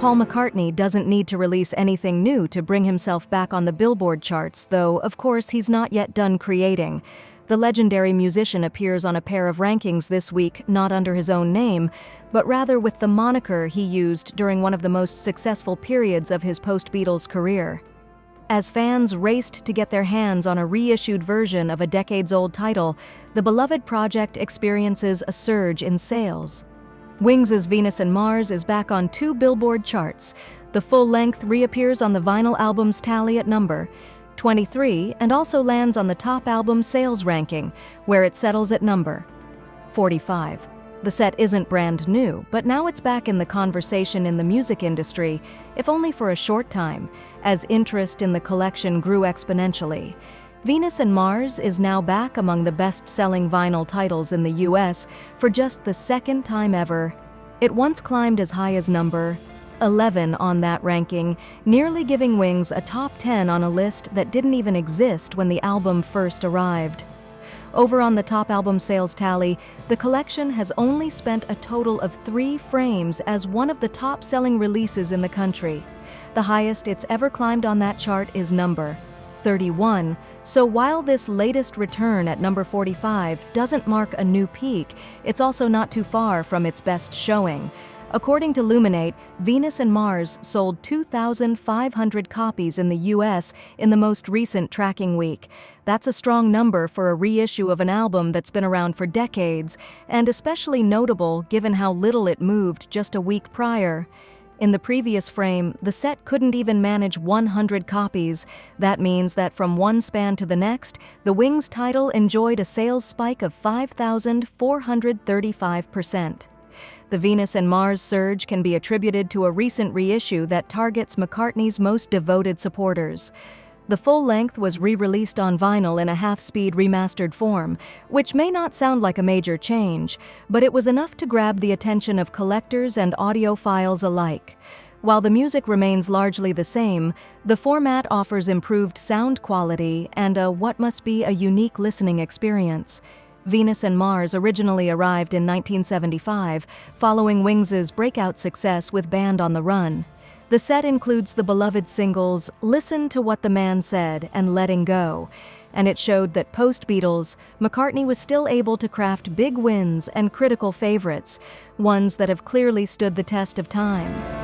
Paul McCartney doesn't need to release anything new to bring himself back on the Billboard charts, though, of course, he's not yet done creating. The legendary musician appears on a pair of rankings this week, not under his own name, but rather with the moniker he used during one of the most successful periods of his post-Beatles career. As fans raced to get their hands on a reissued version of a decades-old title, the beloved project experiences a surge in sales. Wings' Venus and Mars is back on 2 Billboard charts. The full length reappears on the vinyl album's tally at number 23 and also lands on the top album sales ranking, where it settles at number 45. The set isn't brand new, but now it's back in the conversation in the music industry, if only for a short time, as interest in the collection grew exponentially. Venus and Mars is now back among the best-selling vinyl titles in the US for just the second time ever. It once climbed as high as number 11 on that ranking, nearly giving Wings a top 10 on a list that didn't even exist when the album first arrived. Over on the top album sales tally, the collection has only spent a total of 3 frames as one of the top-selling releases in the country. The highest it's ever climbed on that chart is number 31, so while this latest return at number 45 doesn't mark a new peak, it's also not too far from its best showing. According to Luminate, Venus and Mars sold 2,500 copies in the US in the most recent tracking week. That's a strong number for a reissue of an album that's been around for decades, and especially notable given how little it moved just a week prior. In the previous frame, the set couldn't even manage 100 copies. That means that from one span to the next, the Wings title enjoyed a sales spike of 5,435%. The Venus and Mars surge can be attributed to a recent reissue that targets McCartney's most devoted supporters. The full length was re-released on vinyl in a half-speed remastered form, which may not sound like a major change, but it was enough to grab the attention of collectors and audiophiles alike. While the music remains largely the same, the format offers improved sound quality and what must be a unique listening experience. Venus and Mars originally arrived in 1975, following Wings' breakout success with Band on the Run. The set includes the beloved singles Listen to What the Man Said and Letting Go, and it showed that post-Beatles, McCartney was still able to craft big wins and critical favorites, ones that have clearly stood the test of time.